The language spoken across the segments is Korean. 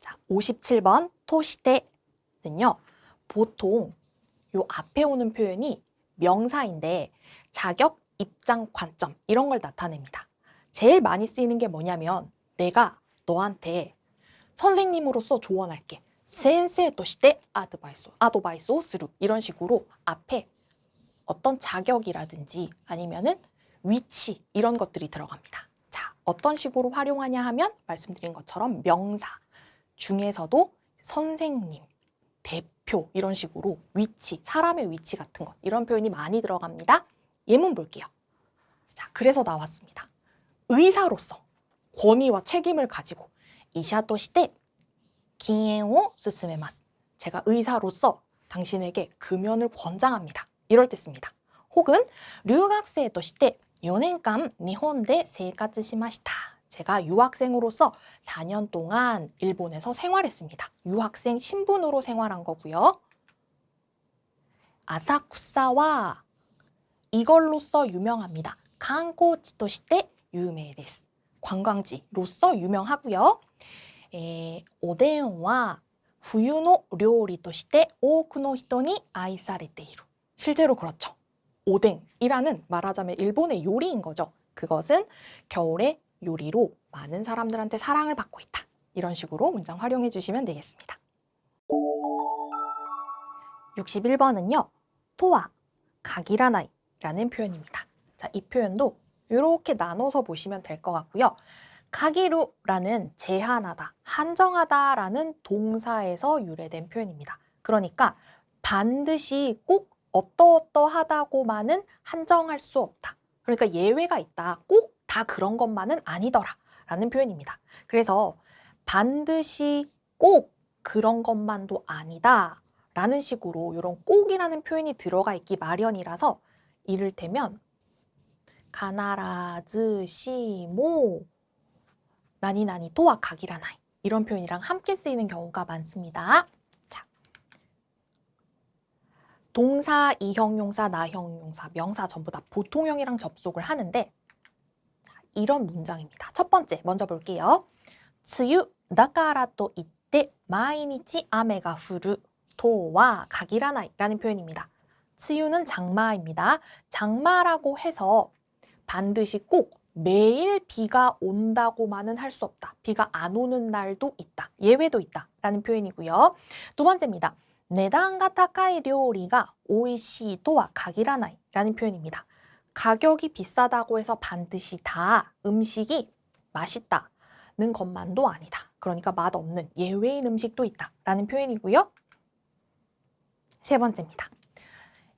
자, 57번 토시대는요. 보통 요 앞에 오는 표현이 명사인데 자격, 입장, 관점 이런 걸 나타냅니다. 제일 많이 쓰이는 게 뭐냐면 내가 너한테 선생님으로서 조언할게. 센세 토시대 아도바이스 오 스루 이런 식으로 앞에 어떤 자격이라든지 아니면은 위치 이런 것들이 들어갑니다. 자, 어떤 식으로 활용하냐 하면 말씀드린 것처럼 명사 중에서도 선생님, 대표 이런 식으로 위치, 사람의 위치 같은 것 이런 표현이 많이 들어갑니다. 예문 볼게요. 자, 그래서 나왔습니다. 의사로서 권위와 책임을 가지고 이샤 토시대 기엔오 스스메마스. 제가 의사로서 당신에게 금연을 권장합니다. 이럴 때 씁니다. 혹은留学生として4年間日本で生活しました. 제가 유학생으로서 4년 동안 일본에서 생활했습니다. 유학생 신분으로 생활한 거고요. 아사쿠사와 이걸로써 유명합니다. 관광지として有名です. 관광지로서 유명하고요. おでんは冬の料理として多くの人に愛されている. 실제로 그렇죠. 오뎅이라는 말하자면 일본의 요리인 거죠. 그것은 겨울의 요리로 많은 사람들한테 사랑을 받고 있다. 이런 식으로 문장 활용해 주시면 되겠습니다. 61번은요. 토와 가기라나이라는 표현입니다. 자, 이 표현도 이렇게 나눠서 보시면 될 것 같고요. 가기루라는 제한하다, 한정하다라는 동사에서 유래된 표현입니다. 그러니까 반드시 꼭 어떠어떠하다고만은 한정할 수 없다. 그러니까 예외가 있다. 꼭 다 그런 것만은 아니더라 라는 표현입니다. 그래서 반드시 꼭 그런 것만도 아니다 라는 식으로 이런 꼭이라는 표현이 들어가 있기 마련이라서 이를테면 가나라즈 시모 나니나니 또와 가기라나이 이런 표현이랑 함께 쓰이는 경우가 많습니다. 자, 동사, 이형용사, 나형용사, 명사 전부 다 보통형이랑 접속을 하는데 이런 문장입니다. 첫 번째 먼저 볼게요. 梅雨だからといって毎日雨が降るとは限らない라는 표현입니다. 梅雨는 장마입니다. 장마라고 해서 반드시 꼭 매일 비가 온다고만은 할 수 없다. 비가 안 오는 날도 있다. 예외도 있다. 라는 표현이고요. 두 번째입니다. 値段が高い料理が美味しいとは限らない라는 표현입니다. 가격이 비싸다고 해서 반드시 다 음식이 맛있다는 것만도 아니다. 그러니까 맛없는 예외인 음식도 있다. 라는 표현이고요. 세 번째입니다.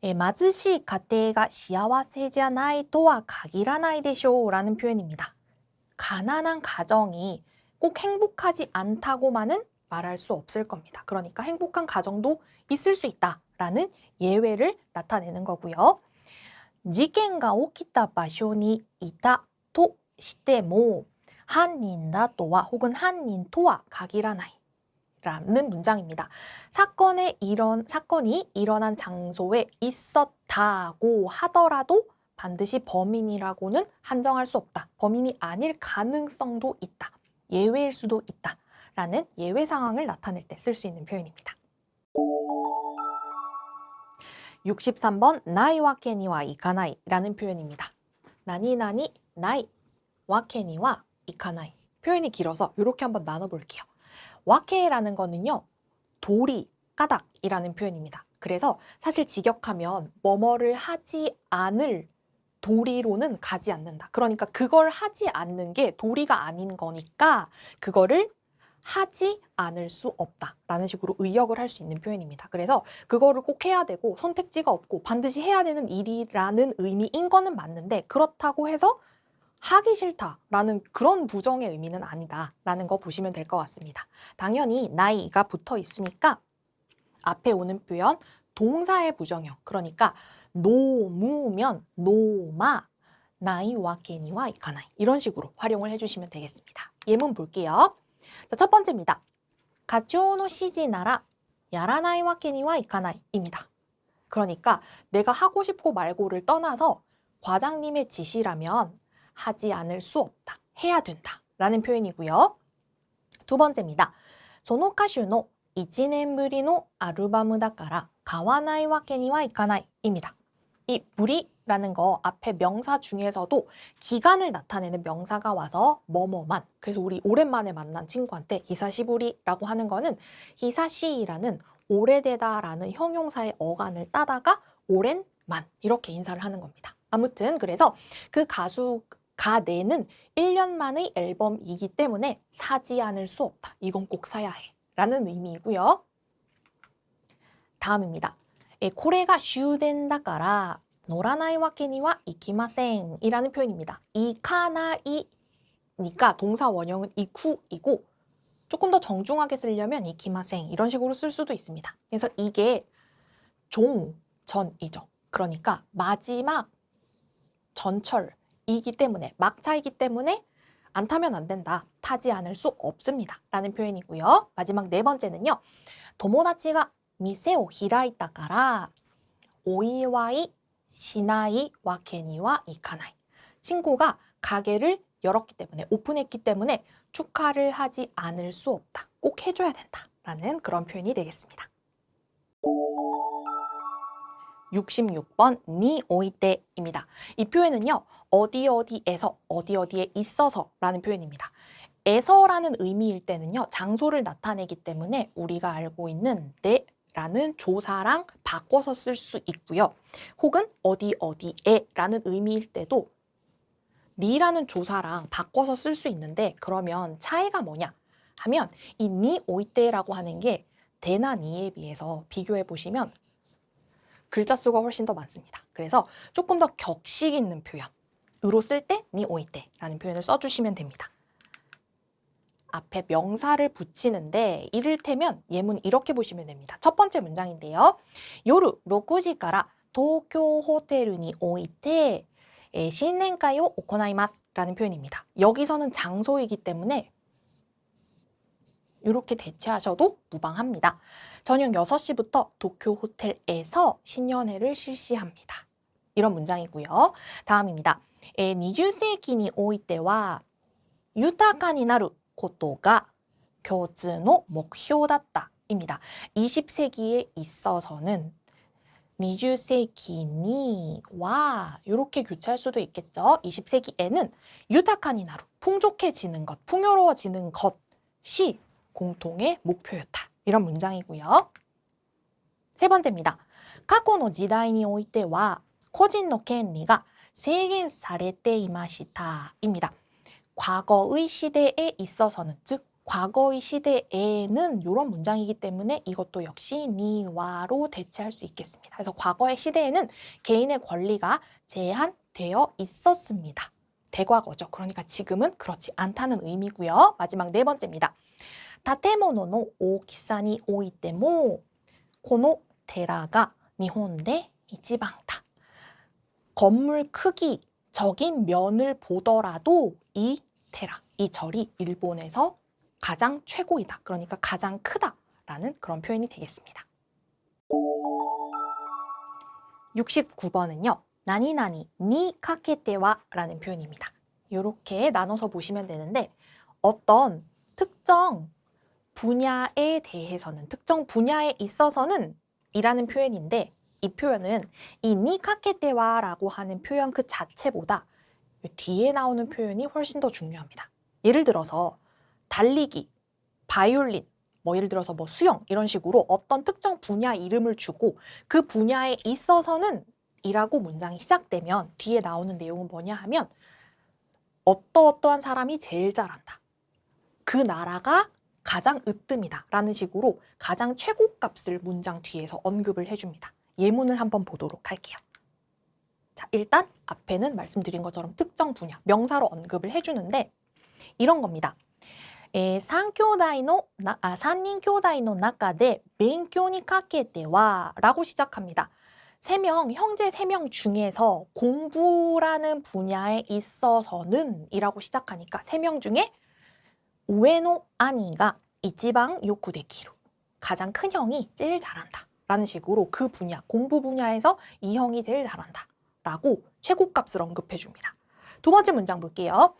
貧しい家庭が幸せじゃないとは限らないでしょう라는 표현입니다. 가난한 가정이 꼭 행복하지 않다고만은 말할 수 없을 겁니다. 그러니까 행복한 가정도 있을 수 있다라는 예외를 나타내는 거고요. 事件が起きた場所にいたとしても犯人だとは혹은犯人とは限らない라는 문장입니다. 사건이 일어난 장소에 있었다고 하더라도 반드시 범인이라고는 한정할 수 없다. 범인이 아닐 가능성도 있다. 예외일 수도 있다. 라는 예외 상황을 나타낼 때 쓸 수 있는 표현입니다. 63번 나이 와케니와 이카나이 라는 표현입니다. 나니나니 나이 와케니와 이카나이 표현이 길어서 이렇게 한번 나눠볼게요. 와케라는 거는요. 도리, 까닭이라는 표현입니다. 그래서 사실 직역하면 뭐뭐를 하지 않을 도리로는 가지 않는다. 그러니까 그걸 하지 않는 게 도리가 아닌 거니까 그거를 하지 않을 수 없다라는 식으로 의역을 할 수 있는 표현입니다. 그래서 그거를 꼭 해야 되고 선택지가 없고 반드시 해야 되는 일이라는 의미인 거는 맞는데 그렇다고 해서 하기 싫다라는 그런 부정의 의미는 아니다라는 거 보시면 될 것 같습니다. 당연히 나이가 붙어 있으니까 앞에 오는 표현 동사의 부정형 그러니까 노무면 노마 나이와 케니와 이카나이 이런 식으로 활용을 해주시면 되겠습니다. 예문 볼게요. 자, 첫 번째입니다. 가초의 시지나라 야라나이 와케니와 이카나이입니다. 그러니까 내가 하고 싶고 말고를 떠나서 과장님의 지시라면 하지 않을 수 없다. 해야 된다. 라는 표현이고요. 두 번째입니다. その歌手の1年ぶりのアルバムだから買わないわけにはいかない입니다. 이 부리라는 거 앞에 명사 중에서도 기간을 나타내는 명사가 와서 뭐뭐만. 그래서 우리 오랜만에 만난 친구한테 히사시부리라고 하는 거는 히사시라는 오래되다라는 형용사의 어간을 따다가 오랜만 이렇게 인사를 하는 겁니다. 아무튼 그래서 그 가수가 내는 1년 만의 앨범이기 때문에 사지 않을 수 없다. 이건 꼭 사야 해. 라는 의미이고요. 다음입니다. これが終電だから乗らないわけにはいきません이라는 표현입니다. 이카나이니까 동사 원형은 이쿠이고 조금 더 정중하게 쓰려면 이키마생 이런 식으로 쓸 수도 있습니다. 그래서 이게 종전이죠. 그러니까 마지막 전철이기 때문에 막차이기 때문에 안 타면 안 된다. 타지 않을 수 없습니다. 라는 표현이고요. 마지막 네 번째는요. 도모다치가 미세오 히라이다からお祝いしないわけにはいかない. 친구가 가게를 열었기 때문에 오픈했기 때문에 축하를 하지 않을 수 없다. 꼭 해줘야 된다. 라는 그런 표현이 되겠습니다. 66번 니 오이테입니다. 이 표현은요. 어디 어디에서 어디 어디에 있어서 라는 표현입니다. 에서라는 의미일 때는요. 장소를 나타내기 때문에 우리가 알고 있는 네라는 조사랑 바꿔서 쓸 수 있고요. 혹은 어디 어디에 라는 의미일 때도 니라는 조사랑 바꿔서 쓸 수 있는데 그러면 차이가 뭐냐 하면 이 니 오이테라고 하는 게 데나 니에 비해서 비교해 보시면 글자 수가 훨씬 더 많습니다. 그래서 조금 더 격식 있는 표현으로 쓸 때 니 오이테라는 표현을 써주시면 됩니다. 앞에 명사를 붙이는데 이를테면 예문 이렇게 보시면 됩니다. 첫 번째 문장인데요. 요루 6시から東京ホテルにおいて新年会を行います라는 표현입니다. 여기서는 장소이기 때문에 이렇게 대체하셔도 무방합니다. 저녁 6시부터 도쿄 호텔에서 신년회를 실시합니다. 이런 문장이고요. 다음입니다. 20世紀においては豊かになることが共通の目標だった입니다. 20세기에 있어서는 20세기니와 이렇게 교체할 수도 있겠죠. 20세기에는 유타카니 나루, 풍족해지는 것, 풍요로워지는 것이 공통의 목표였다. 이런 문장이고요. 세 번째입니다. 過去の時代においては個人の権利が制限されていました입니다. 과거의 시대에 있어서는 즉 과거의 시대에는 이런 문장이기 때문에 이것도 역시 니와로 대체할 수 있겠습니다. 그래서 과거의 시대에는 개인의 권리가 제한되어 있었습니다. 대과거죠. 그러니까 지금은 그렇지 않다는 의미고요. 마지막 네 번째입니다. 建物の大きさにおいてもこの寺が日本で一番だ. 건물 크기적인 면을 보더라도 이 테라, 이 절이 일본에서 가장 최고이다. 그러니까 가장 크다라는 그런 표현이 되겠습니다. 69번은요. 나니나니 니 카케테와 라는 표현입니다. 이렇게 나눠서 보시면 되는데 어떤 특정 분야에 대해서는 특정 분야에 있어서는 이라는 표현인데 이 표현은 이 니 카케테와 라고 하는 표현 그 자체보다 뒤에 나오는 표현이 훨씬 더 중요합니다. 예를 들어서 달리기, 바이올린, 예를 들어서 수영 이런 식으로 어떤 특정 분야 이름을 주고 그 분야에 있어서는 이라고 문장이 시작되면 뒤에 나오는 내용은 뭐냐 하면 어떠한 사람이 제일 잘한다. 그 나라가 가장 으뜸이다 라는 식으로 가장 최고값을 문장 뒤에서 언급을 해줍니다. 예문을 한번 보도록 할게요. 자, 일단 앞에는 말씀드린 것처럼 특정 분야, 명사로 언급을 해주는데 이런 겁니다. 3人兄弟の中で勉強にかけては라고 시작합니다. 형제 3명 중에서 공부라는 분야에 있어서는 이라고 시작하니까 3명 중에 우에노 아니가 이치방 요쿠 데키루 가장 큰 형이 제일 잘한다 라는 식으로 그 분야, 공부 분야에서 이 형이 제일 잘한다 라고 최고값을 언급해 줍니다. 두 번째 문장 볼게요.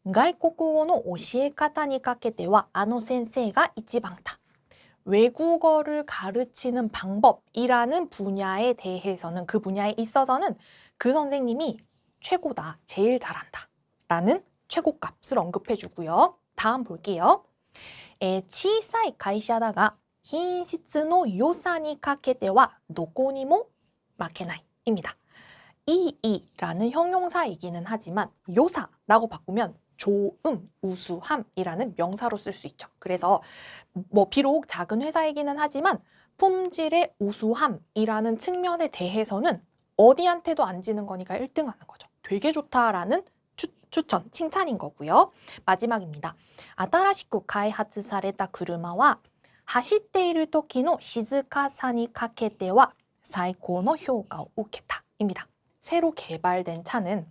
外国語の教え方にかけてはあの先生が一番だ. 외국어를 가르치는 방법이라는 분야에 대해서는, 그 분야에 있어서는 그 선생님이 최고다, 제일 잘한다 라는 최고값을 언급해 주고요. 다음 볼게요. 小さい会社だが品質の良さにかけてはどこにも負けない입니다. 이라는 형용사이기는 하지만 요사라고 바꾸면 좋음, 우수함이라는 명사로 쓸 수 있죠. 그래서 뭐 비록 작은 회사이기는 하지만 품질의 우수함이라는 측면에 대해서는 어디한테도 안 지는 거니까 1등하는 거죠. 되게 좋다라는 추천, 칭찬인 거고요. 마지막입니다. 新しく開発された車は走っている時の静かさにかけては最高の評価を受けた입니다. 새로 개발된 차는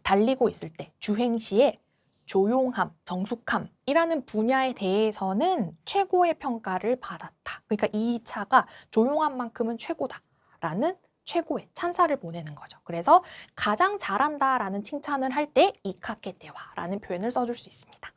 달리고 있을 때 주행 시에 조용함, 정숙함이라는 분야에 대해서는 최고의 평가를 받았다. 그러니까 이 차가 조용한 만큼은 최고다라는 최고의 찬사를 보내는 거죠. 그래서 가장 잘한다라는 칭찬을 할 때 이카케테와라는 표현을 써줄 수 있습니다.